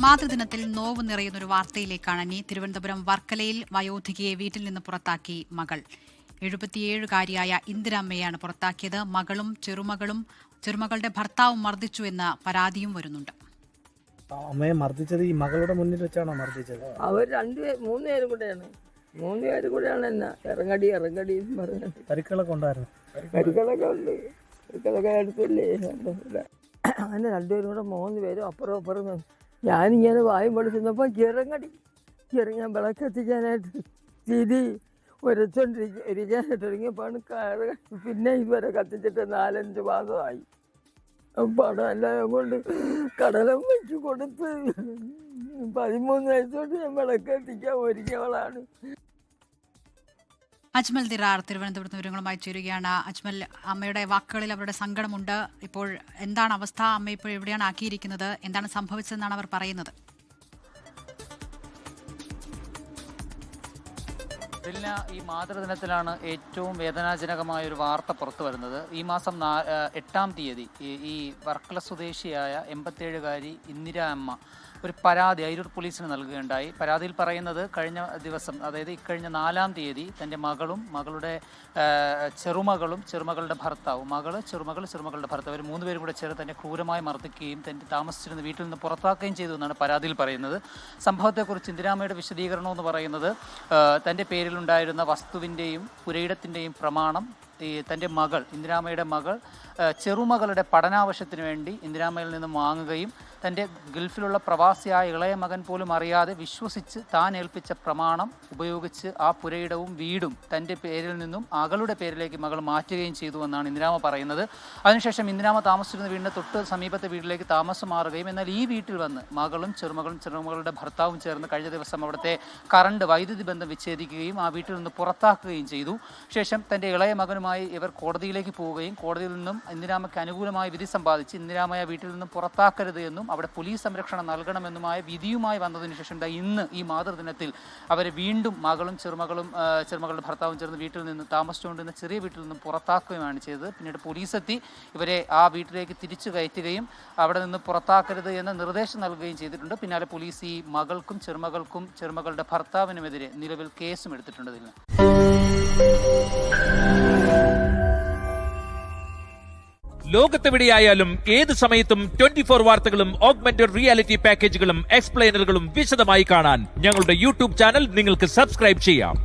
മാതൃദിനത്തിൽ now നിറയുന്നൊരു വാർത്തയിലേക്കാണ് ഇനി. തിരുവനന്തപുരം വർക്കലയിൽ വയോധികയെ വീട്ടിൽ നിന്ന് പുറത്താക്കി മകൾ. 77-കാരിയായ ഇന്ദിരാമ്മയാണ് പുറത്താക്കിയത്. മകളും ചെറുമകളുടെ ഭർത്താവും മർദ്ദിച്ചു എന്ന പരാതിയും വരുന്നുണ്ട്. അമ്മയെ മർദ്ദിച്ചത് ഈ മകളുടെ മുന്നിൽ വെച്ചാണോ മർദ്ദിച്ചത്? അവർ മൂന്നുപേരും കൂടെയാണ് എന്നാ ഇറങ്ങടി എന്ന് പറഞ്ഞത്. പരിക്കളൊക്കെ ഉണ്ടായിരുന്നു? പരിക്കളൊക്കെ ഉണ്ട്. പരിക്കളൊക്കെ അടുത്തല്ലേ. അങ്ങനെ രണ്ടുപേരും കൂടെ 3 പേരും അപ്പുറം ഞാനിങ്ങനെ വായും പഠിച്ചിരുന്നപ്പോൾ ഇറങ്ങാൻ വിളക്കെത്തിക്കാനായിട്ട് തിരി ഒരച്ചോണ്ടിരിക്കാനായിട്ട് ഇറങ്ങിയപ്പോൾ പിന്നെ ഇതുവരെ കത്തിച്ചിട്ട് 4-5 മാസമായി. പണം എല്ലാം കൊണ്ട് കടലം വെച്ച് കൊടുത്ത് 13 വയസ്സോട്ട് ഞാൻ വിളക്കെത്തിക്കാൻ ഒരുങ്ങിയവളാണ്. അജ്മൽ ദിറാർ തിരുവനന്തപുരത്ത് വിവരങ്ങളുമായി ചേരുകയാണ്. അജ്മൽ, അമ്മയുടെ വാക്കുകളിൽ അവരുടെ സങ്കടമുണ്ട്. ഇപ്പോൾ എന്താണ് അവസ്ഥ? അമ്മ ഇപ്പോൾ എവിടെയാണ് ആക്കിയിരിക്കുന്നത്? എന്താണ് സംഭവിച്ചതെന്നാണ് അവർ പറയുന്നത്? ഈ മാതൃദിനത്തിലാണ് ഏറ്റവും വേദനാജനകമായ ഒരു വാർത്ത പുറത്തു വരുന്നത്. ഈ മാസം 8-ാം തീയതി ഈ വർക്കല സ്വദേശിയായ 87-കാരി ഇന്ദിര അമ്മ ഒരു പരാതി അയിരൂർ പോലീസിന് നൽകുകയുണ്ടായി. പരാതിയിൽ പറയുന്നത് കഴിഞ്ഞ ദിവസം, അതായത് ഇക്കഴിഞ്ഞ 4-ാം തീയതി തൻ്റെ മകളും മകളുടെ ചെറുമകളുടെ ഭർത്താവും, ചെറുമകളുടെ ഭർത്താവ്, അവർ 3 പേരും കൂടെ ചേർന്ന് തന്നെ ക്രൂരമായി മർദ്ദിക്കുകയും തൻ്റെ താമസിച്ചിരുന്ന വീട്ടിൽ നിന്ന് പുറത്താക്കുകയും ചെയ്തു എന്നാണ് പരാതിയിൽ പറയുന്നത്. സംഭവത്തെക്കുറിച്ച് ഇന്ദിരാമ്മയുടെ വിശദീകരണം എന്ന് പറയുന്നത്, തൻ്റെ പേരിലുണ്ടായിരുന്ന വസ്തുവിൻ്റെയും പുരയിടത്തിൻ്റെയും പ്രമാണം തൻ്റെ ഇന്ദിരാമ്മയുടെ മകൾ ചെറുമകളുടെ പഠനാവശ്യത്തിന് വേണ്ടി ഇന്ദിരാമ്മയിൽ നിന്നും വാങ്ങുകയും തൻ്റെ ഗൾഫിലുള്ള പ്രവാസിയായ ഇളയ മകൻ പോലും അറിയാതെ വിശ്വസിച്ച് താൻ ഏൽപ്പിച്ച പ്രമാണം ഉപയോഗിച്ച് ആ പുരയിടവും വീടും തൻ്റെ പേരിൽ നിന്നും മകളുടെ പേരിലേക്ക് മകൾ മാറ്റുകയും ചെയ്തു എന്നാണ് ഇന്ദിരാമ്മ പറയുന്നത്. അതിനുശേഷം ഇന്ദിരാമ്മ താമസിച്ചിരുന്ന വീടിൻ്റെ തൊട്ട് സമീപത്തെ വീട്ടിലേക്ക് താമസം മാറുകയും, എന്നാൽ ഈ വീട്ടിൽ വന്ന് മകളും ചെറുമകളുടെ ഭർത്താവും ചേർന്ന് കഴിഞ്ഞ ദിവസം അവിടുത്തെ വൈദ്യുതി ബന്ധം വിച്ഛേദിക്കുകയും ആ വീട്ടിൽ നിന്ന് പുറത്താക്കുകയും ചെയ്തു. ശേഷം തൻ്റെ ഇളയ മകനുമായി ഇവർ കോടതിയിലേക്ക് പോവുകയും കോടതിയിൽ നിന്നും ഇന്ദിരാമ്മയ്ക്ക് അനുകൂലമായ വിധി സമ്പാദിച്ച് ഇന്ദിരാമ്മയെ വീട്ടിൽ നിന്നും പുറത്താക്കരുത് എന്നും അവിടെ പോലീസ് സംരക്ഷണം നൽകണമെന്നുമായ വിധിയുമായി വന്നതിന് ശേഷം ഇന്ന് ഈ മാതൃദിനത്തിൽ അവരെ വീണ്ടും മകളും ചെറുമകളുടെ ഭർത്താവും ചേർന്ന് വീട്ടിൽ നിന്ന് താമസിച്ചുകൊണ്ടിരുന്ന ചെറിയ വീട്ടിൽ നിന്നും പുറത്താക്കുകയുമാണ് ചെയ്തത്. പിന്നീട് പോലീസെത്തി ഇവരെ ആ വീട്ടിലേക്ക് തിരിച്ചു കയറ്റുകയും അവിടെ നിന്ന് പുറത്താക്കരുത് എന്ന നിർദ്ദേശം നൽകുകയും ചെയ്തിട്ടുണ്ട്. പിന്നാലെ പോലീസ് ഈ മകൾക്കും ചെറുമകളുടെ ഭർത്താവിനുമെതിരെ നിലവിൽ കേസും എടുത്തിട്ടുണ്ട്. ലോകത്തെവിടെയായാലും ഏത് സമയത്തും 24 വാർത്തകളും ഓഗ്മെന്റഡ് റിയാലിറ്റി പാക്കേജുകളും എക്സ്പ്ലെയിനറുകളും വിശദമായി കാണാൻ ഞങ്ങളുടെ യൂട്യൂബ് ചാനൽ നിങ്ങൾക്ക് സബ്സ്ക്രൈബ് ചെയ്യാം.